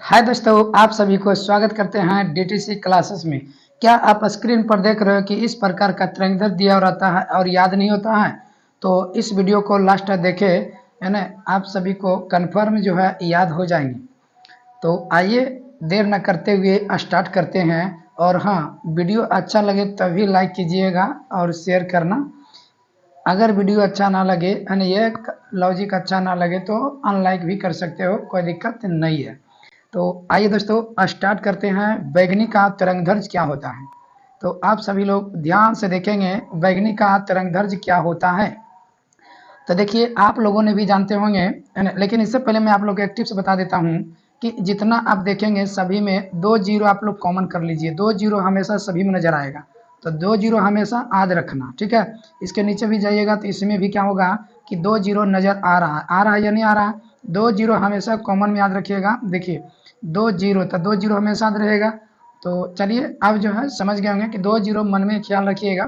हाय दोस्तों, आप सभी को स्वागत करते हैं डीटीसी क्लासेस में। क्या आप स्क्रीन पर देख रहे हो कि इस प्रकार का तरंग दिया रहता है और याद नहीं होता है? तो इस वीडियो को लास्ट तक देखे, है ना? आप सभी को कंफर्म जो है याद हो जाएंगे। तो आइए देर न करते हुए स्टार्ट करते हैं। और हाँ, वीडियो अच्छा लगे तभी लाइक कीजिएगा और शेयर करना। अगर वीडियो अच्छा ना लगे यानी ये लॉजिक अच्छा ना लगे तो अनलाइक भी कर सकते हो, कोई दिक्कत नहीं है। तो आइए दोस्तों स्टार्ट करते हैं। बैगनी का तरंगधर्ज क्या होता है? तो आप सभी लोग ध्यान से देखेंगे बैगनी का तरंगधर्ज क्या होता है। तो देखिए, आप लोगों ने भी जानते होंगे, है ना? लेकिन इससे पहले मैं आप लोग को एक टिप्स बता देता हूँ कि जितना आप देखेंगे सभी में 2 जीरो आप लोग कॉमन कर लीजिए। 2 जीरो हमेशा सभी में नजर आएगा, तो 2 जीरो हमेशा याद रखना, ठीक है? इसके नीचे भी जाइएगा तो इसमें भी क्या होगा कि 2 जीरो नजर आ रहा है या नहीं आ रहा? 2 जीरो हमेशा कॉमन में याद रखिएगा। देखिए 2 जीरो, तो 2 जीरो हमेशा याद रहेगा। तो चलिए अब जो है समझ गए होंगे कि 2 जीरो मन में ख्याल रखिएगा।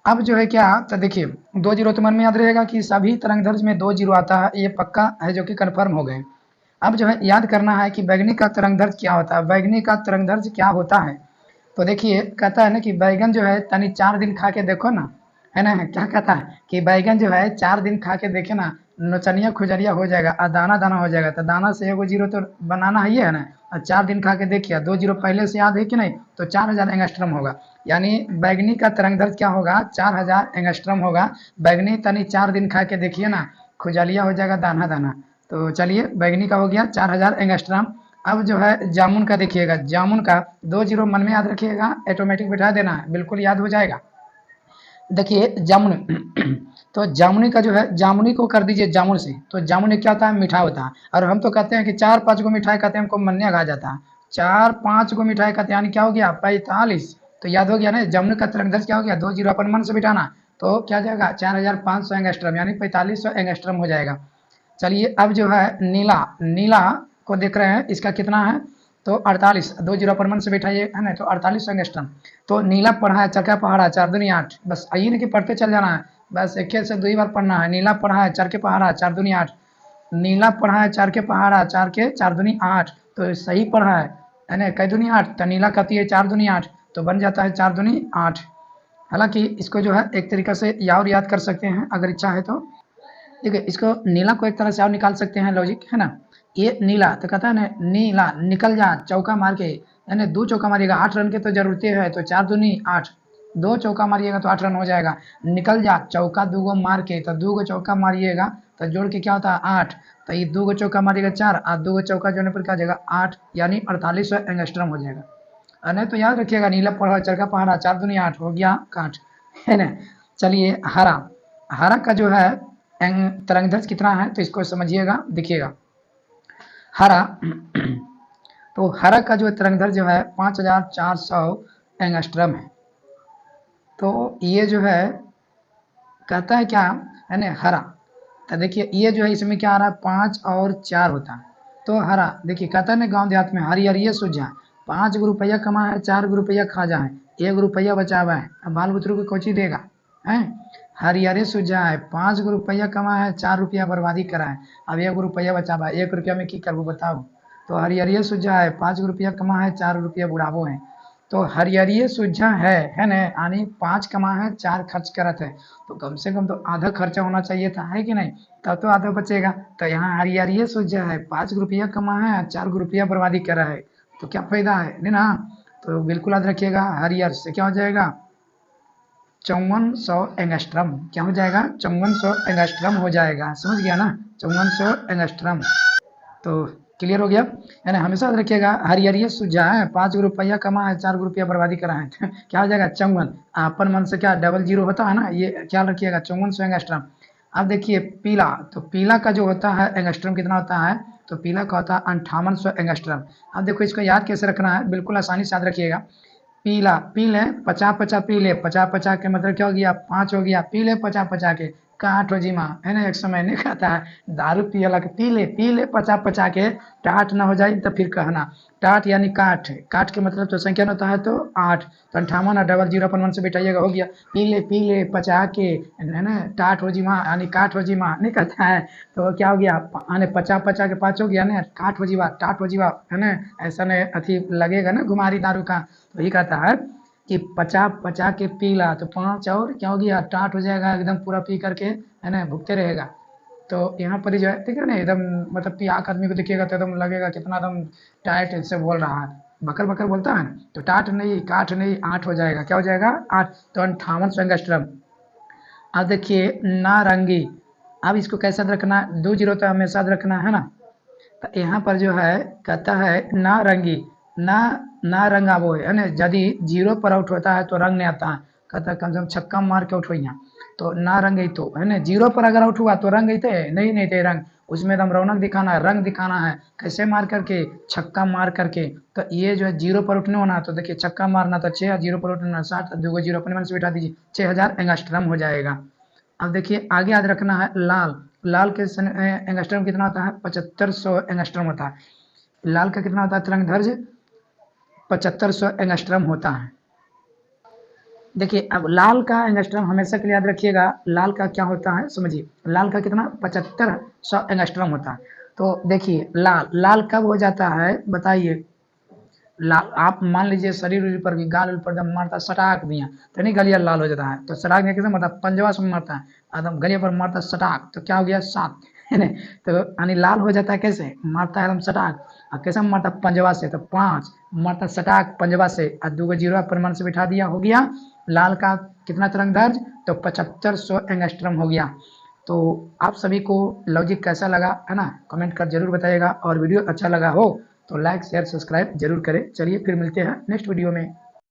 अब जो है क्या, तो देखिए 2 जीरो तो मन में याद रहेगा कि सभी तरंगधर्ज में 2 जीरो आता है, ये पक्का है, जो कि कन्फर्म हो गए। अब जो है याद करना है कि बैगनी का तरंगधर्ज क्या होता है। बैगनी का तरंगधर्ज क्या होता है? तो देखिए कहता है ना कि बैगन जो है तनी 4 दिन खा के देखो ना, है ना? क्या कहता है कि बैगन जो है 4 दिन खा के देखे ना, नोचनिया खुजरिया हो जाएगा और दाना दाना हो जाएगा। तो दाना से एगो जीरो तो बनाना ही है ना। और 4 दिन खा के देखिए, 2 जीरो पहले से याद है कि नहीं? तो 4000 एंगस्ट्रम होगा। यानी बैगनी का तरंगधर्ज क्या होगा? 4000 एंगस्ट्रम होगा। बैगनी तनी 4 दिन खा के देखिए ना, खुजलिया हो जाएगा, दाना दाना। तो चलिए बैगनी का हो गया 4000 एंगस्ट्रम। अब जो है जामुन का देखिएगा, जामुन का 2 जीरो मन में याद रखिएगा, ऑटोमेटिक बिठा देना है, बिल्कुल याद हो जाएगा। देखिए जामुन तो जामुनी का जो है, जामुनी को कर दीजिए जामुन से, तो जामुन क्या होता है? मीठा होता है। और हम तो कहते हैं कि 4-5 गो मिठाई कहते हैं, हमको मन्ने आ जाता है। 4-5 गो मिठाई कहते हैं, यानी क्या हो गया? 45। तो याद हो गया ना, जामुन का तरंगधर्ज क्या हो गया? 2 जीरो अपन मन से बिठाना, तो क्या जाएगा? 4500 एंगस्ट्रम, यानी 4500 एंगस्ट्रम हो जाएगा। चलिए अब जो है नीला, नीला को देख रहे हैं, इसका कितना है? तो 48, 2 जीरो पर मन से बैठाइए, है ना? तो 48 एंगस्ट्रम। तो नीला पढ़ा है, चरका पहाड़ा, 4 दूनी 8। बस आइए ना कि पढ़ते चल जाना है, बस एक से 2 बार पढ़ना है। नीला पढ़ा है, 4 के पहाड़ा, 4 दूनी 8। नीला पढ़ा है, 4 के पहाड़ा, 4 के 4 दूनी 8। तो सही पढ़ा है ना? कई दूनी 8, तो नीला कहती है 4 दूनी 8, तो बन जाता है 4 दूनी 8। हालांकि इसको जो है एक तरीका से याद कर सकते हैं अगर इच्छा है तो। देखिए इसको नीला को एक तरह से और निकाल सकते हैं, लॉजिक है ना? ये नीला तो कहता है ना, नीला निकल जा चौका मार के, यानी 2 चौका मारिएगा, 8 रन के तो जरूरत है, तो 4 दूनी 8। 2 चौका मारिएगा तो 8 रन हो जाएगा। निकल जा चौका 2 गो मार के, तो 2 गो चौका मारिएगा तो जोड़ के क्या होता है? 8। तो ये 2 गो चौका मारिएगा 4, और 2 गो चौका जोड़ने पर क्या हो जाएगा? 8, यानी 4800 एंगस्ट्रम हो जाएगा। और नहीं तो याद रखिएगा, नीला पढ़ा चरका पहाड़ा, 4 दूनी 8 हो गया काठ, है ना? चलिए हरा, हरा का जो है तरंगधर्ज कितना है तो इसको समझिएगा, देखिएगा हरा तो हरा का जो तरंगधर्ज जो है 5400 एंगस्ट्रम है। तो ये जो है कहता है क्या, है ना? हरा। तो देखिए ये जो है इसमें क्या आ रहा है? 5 और 4 होता है। तो हरा देखिए कहता है ना, गांव देहात में हरिहरिये सूझा, 5 गो रुपया कमा है, 4 गो रुपया खा जा है, 1 रुपया बचावा है, अब बाल बुतरू को कोची देगा है? हरिहरे सूझा है, 5 गो रुपया कमा है, 4 रुपया बर्बादी करा है, अब 1 रुपया बचावा है, 1 रुपया में की करबो बताओ? तो हरिहरिये सूझा है, 5 गो रुपया कमा है, 4 रुपया बुढ़ावो है। तो हरिहरिये सूझा है ना? यानी 5 कमा है, 4 खर्च करत है, तो कम से कम तो आधा खर्चा होना चाहिए था, है कि नहीं? तब तो आधा बचेगा। तो यहाँ हरिहरिये सूझा है, 5 रुपया कमा है, 4 रुपया बर्बादी करा है, तो क्या फायदा है, नहीं ना? तो बिल्कुल याद रखिएगा, हरियर से क्या हो जाएगा? 5400 एंगस्ट्रम। क्या हो जाएगा? 5400 एंगस्ट्रम हो जाएगा, समझ गया ना? 5400 एंगस्ट्रम। तो क्लियर हो गया, यानी हमेशा याद रखिएगा, हरिहरिये सूझा है, 5 रुपया कमा है, 4 रुपया बर्बादी करा है क्या हो जाएगा? 54। अपन मन से क्या डबल जीरो होता है ना, ये ख्याल रखिएगा, 5400 एंगस्ट्रम। अब देखिए पीला, तो पीला का जो होता है एंगस्ट्रम कितना होता है? तो पीला का होता है 5800 एंगस्ट्रम। अब देखो इसको याद कैसे रखना है, बिल्कुल आसानी से याद रखिएगा। पीला पी ले 50-50 पी ले, 50-50 के मतलब क्या हो गया? 5 हो गया, पी ले 50-50 के, काठ हो जी माँ है ना। एक समय नहीं कहता है दारू पियला के पी ले पचा पचा के टाट ना हो जाए तो फिर कहना। टाट यानी काठ, काठ के मतलब तो संख्या होता है तो 8, तो 58 और डबल 0 से बिठाइएगा, हो गया पी ले पचा के है ना। टाट हो जी माँ यानी काठ हो जी माँ नहीं कहता है, तो क्या हो गया यानी पचा पचा के 5 हो गया ना, काठ हो जीवा टाट हो जीवा है ना। ऐसा नहीं अथी लगेगा ना घुमारी दारू का, तो यही कहता है कि पचा पचा के पीला तो 5 और क्या हो गया टाट हो जाएगा, एकदम पूरा पी करके है ना भुगते रहेगा। तो यहाँ पर ही जो है ठीक है ना, एकदम मतलब पियाक आदमी को देखिएगा तो एकदम लगेगा कितना एकदम टाइट से बोल रहा है, बकर बकर बोलता है। तो टाट नहीं काठ नहीं 8 हो जाएगा, क्या हो जाएगा 8, तो 58 संगस्ट्रम। अब देखिए नारंगी, अब इसको कैसा रखना, 2 जीरो तो हमेशा रखना है ना। तो यहाँ पर जो है कहता है नारंगी, ना रंगा वो है ना, यदि 0 पर आउट होता है तो रंग नहीं आता है, कहता है कम से कम छक्का मार के आउट हो यहाँ, तो ना रंग तो है ना। 0 पर अगर आउट हुआ तो रंग थे नहीं थे रंग, उसमें एकदम रौनक दिखाना है, रंग दिखाना है, कैसे मार करके छक्का मार करके। तो ये जो है 0 पर उठने होना, तो देखिए छक्का मारना तो 6, 0 पर उठना 7, 2 0 अपने मन से बिठा दीजिए, 6000 एंगस्ट्रम हो जाएगा। अब देखिए आगे याद रखना है लाल, लाल के एंगस्ट्रम कितना होता है 7500 एंगस्ट्रम होता है। लाल का कितना होता है तरंग दैर्ध्य 7500 एंगस्ट्रम होता है। देखिए अब लाल का एंगस्ट्रम हमेशा के लिए याद रखिएगा, लाल का क्या होता है समझिए, लाल का कितना 7500 एंगस्ट्रम होता है। तो देखिए लाल लाल कब हो जाता है बताइए, लाल आप मान लीजिए शरीर पर भी गाल पर जब मारता सटाक दिया तो नहीं गलिया लाल हो जाता है, तो सटाक दिया किसे मारता पंजवा से मारता है, एकदम गलिया पर मारता सटाक, तो क्या हो गया 7 है ना। तो यानी लाल हो जाता है कैसे मारता है एकदम सटाक, और कैसे मारता पंजवा से, तो 5 मारता सटाक पंजवा से, और 2 जीरो परिमाण से बिठा दिया, हो गया लाल का कितना तरंग दैर्ध्य तो 7500 एंगस्ट्रम हो गया। तो आप सभी को लॉजिक कैसा लगा है ना, कमेंट कर जरूर बताइएगा, और वीडियो अच्छा लगा हो तो लाइक शेयर सब्सक्राइब जरूर करें। चलिए फिर मिलते हैं नेक्स्ट वीडियो में।